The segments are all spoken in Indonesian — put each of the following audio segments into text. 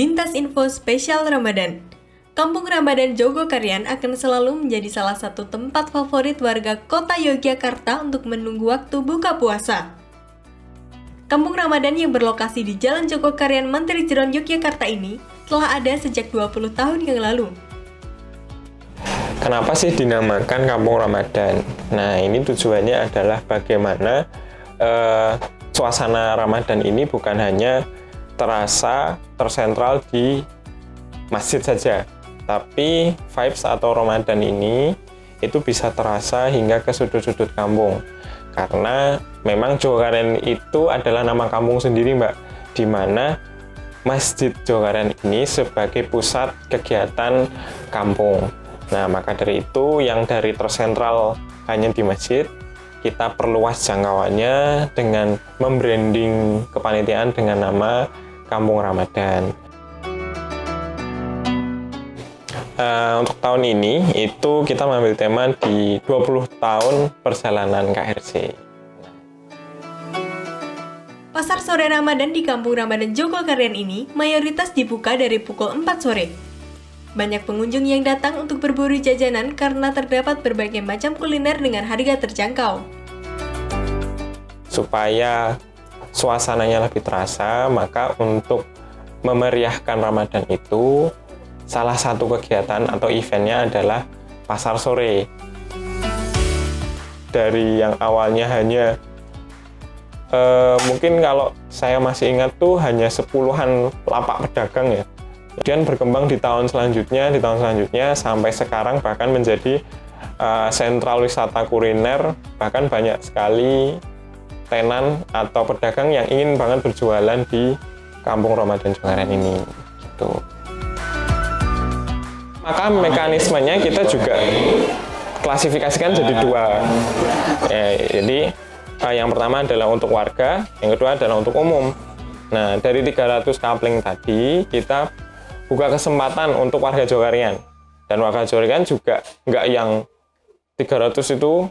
Lintas Info Spesial Ramadan. Kampung Ramadan Jogokarian akan selalu menjadi salah satu tempat favorit warga kota Yogyakarta untuk menunggu waktu buka puasa. Kampung Ramadan yang berlokasi di Jalan Jogokarian Menteri Jeron Yogyakarta ini telah ada sejak 20 tahun yang lalu. Kenapa sih dinamakan Kampung Ramadan? Nah, ini tujuannya adalah bagaimana suasana Ramadan ini bukan hanya terasa tersentral di masjid saja, tapi vibes atau Ramadan ini itu bisa terasa hingga ke sudut-sudut kampung. Karena memang Jogokarian itu adalah nama kampung sendiri, Mbak, di mana Masjid Jogokarian ini sebagai pusat kegiatan kampung. Nah, maka dari itu yang dari tersentral hanya di masjid, kita perluas jangkauannya dengan membranding kepanitiaan dengan nama Kampung Ramadan. Untuk tahun ini itu kita mengambil tema di 20 tahun perjalanan KRC. Pasar sore Ramadan di Kampung Ramadan Jogokarian ini mayoritas dibuka dari pukul 4 sore. Banyak pengunjung yang datang untuk berburu jajanan karena terdapat berbagai macam kuliner dengan harga terjangkau. Supaya suasananya lebih terasa, maka untuk memeriahkan Ramadan itu salah satu kegiatan atau eventnya adalah pasar sore. Dari yang awalnya hanya mungkin kalau saya masih ingat tuh hanya 10-an lapak pedagang ya. Kemudian berkembang di tahun selanjutnya sampai sekarang bahkan menjadi sentral wisata kuliner, bahkan banyak sekali tenan atau pedagang yang ingin banget berjualan di Kampung Ramadan Jogokarian ini gitu. Maka mekanismenya kita juga klasifikasikan jadi dua. Jadi yang pertama adalah untuk warga, yang kedua adalah untuk umum. Nah, dari 300 kapling tadi kita buka kesempatan untuk warga Jogokarian. Dan warga Jogokarian juga nggak yang 300 itu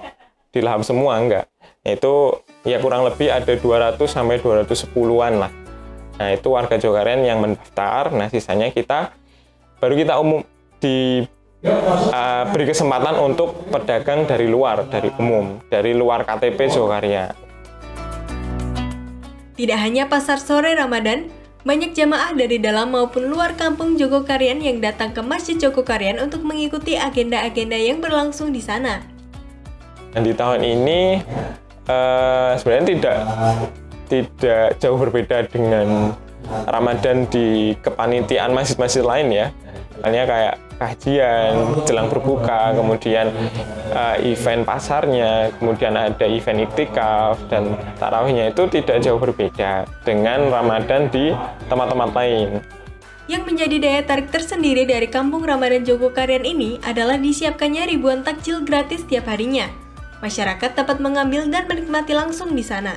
dilahap semua, enggak. Itu ya kurang lebih ada 200 sampai 210-an lah. Nah, itu warga Jogokarian yang mendaftar. Nah, sisanya baru kita beri kesempatan untuk pedagang dari luar, dari luar KTP Jogokarian. Tidak hanya pasar sore Ramadan, banyak jamaah dari dalam maupun luar kampung Jogokarian yang datang ke Masjid Jogokarian untuk mengikuti agenda-agenda yang berlangsung di sana. Dan di tahun ini sebenarnya tidak jauh berbeda dengan Ramadan di kepanitiaan masjid-masjid lain ya. Misalnya kayak kajian, jelang berbuka, kemudian event pasarnya, kemudian ada event iktikaf, dan tarawihnya itu tidak jauh berbeda dengan Ramadan di tempat-tempat lain. Yang menjadi daya tarik tersendiri dari Kampung Ramadan Jogokarian ini adalah disiapkannya ribuan takjil gratis setiap harinya. Masyarakat dapat mengambil dan menikmati langsung di sana.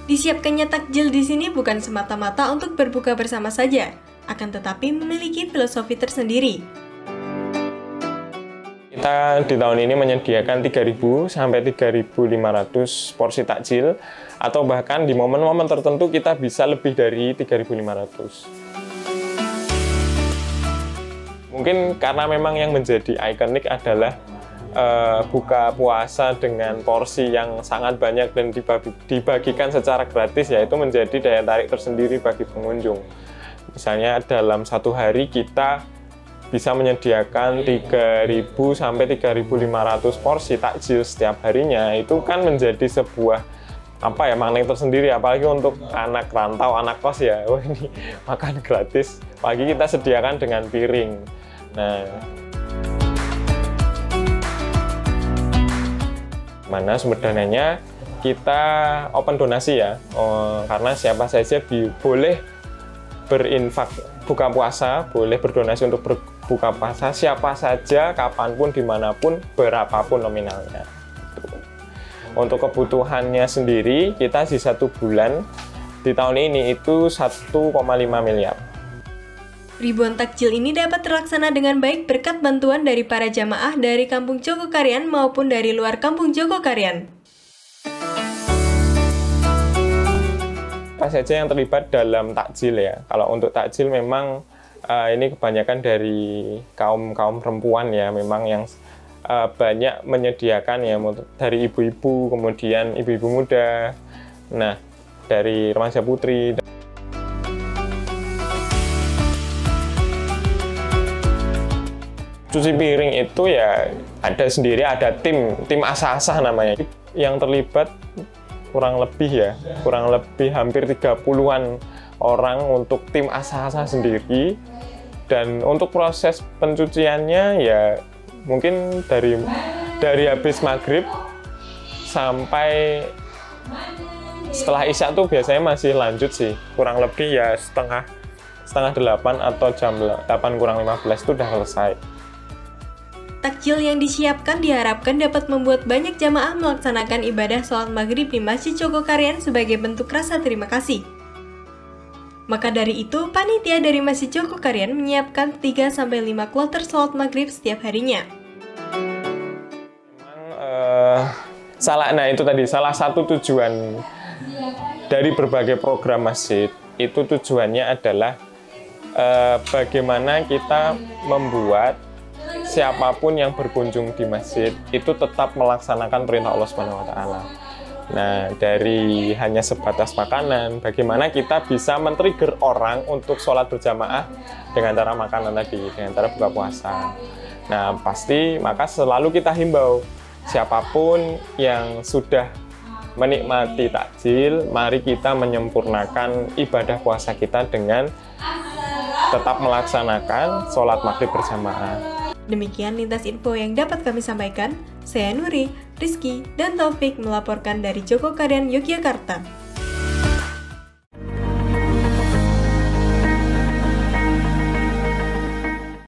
Disiapkannya takjil di sini bukan semata-mata untuk berbuka bersama saja, akan tetapi memiliki filosofi tersendiri. Kita di tahun ini menyediakan 3.000 sampai 3.500 porsi takjil, atau bahkan di momen-momen tertentu kita bisa lebih dari 3.500. Mungkin karena memang yang menjadi ikonik adalah buka puasa dengan porsi yang sangat banyak dan dibagikan secara gratis, yaitu menjadi daya tarik tersendiri bagi pengunjung. Misalnya dalam satu hari kita bisa menyediakan 3.000 sampai 3.500 porsi takjil setiap harinya. Itu kan menjadi sebuah magnet tersendiri, apalagi untuk anak rantau, anak kos ya. Wah, ini makan gratis, pagi kita sediakan dengan piring. Nah, mana sumber dananya kita open donasi ya, karena siapa saja boleh berinfak buka puasa, boleh berdonasi untuk berbuka puasa, siapa saja, kapanpun, dimanapun, berapapun nominalnya. Untuk kebutuhannya sendiri, kita di 1 bulan di tahun ini itu 1,5 miliar. Ribuan takjil ini dapat terlaksana dengan baik berkat bantuan dari para jamaah dari Kampung Jogokarian maupun dari luar Kampung Jogokarian. siapa saja yang terlibat dalam takjil ya. Kalau untuk takjil memang ini kebanyakan dari kaum perempuan ya, memang yang banyak menyediakan ya, dari ibu-ibu, kemudian ibu-ibu muda, nah dari remaja putri. Cuci piring itu ya ada sendiri, ada tim asah-asah namanya. Yang terlibat kurang lebih hampir 30-an orang untuk tim asah-asah sendiri. Dan untuk proses pencuciannya ya mungkin dari habis maghrib sampai setelah isya tuh biasanya masih lanjut sih, kurang lebih ya setengah 8 atau jam 8 kurang 15 itu udah selesai. Takjil yang disiapkan diharapkan dapat membuat banyak jamaah melaksanakan ibadah sholat maghrib di Masjid Jogokarian sebagai bentuk rasa terima kasih. Maka dari itu, panitia dari Masjid Jogokarian menyiapkan 3-5 kloter sholat maghrib setiap harinya. Itu tadi salah satu tujuan dari berbagai program masjid, itu tujuannya adalah bagaimana kita membuat siapapun yang berkunjung di masjid itu tetap melaksanakan perintah Allah SWT. Nah, dari hanya sebatas makanan, bagaimana kita bisa men-trigger orang untuk sholat berjamaah dengan cara makanan tadi, dengan cara buka puasa. Nah, pasti maka selalu kita himbau, siapapun yang sudah menikmati takjil, mari kita menyempurnakan ibadah puasa kita dengan tetap melaksanakan sholat maghrib berjamaah. Demikian lintas info yang dapat kami sampaikan. Saya Nuri, Rizky, dan Taufik melaporkan dari Jogokarian, Yogyakarta.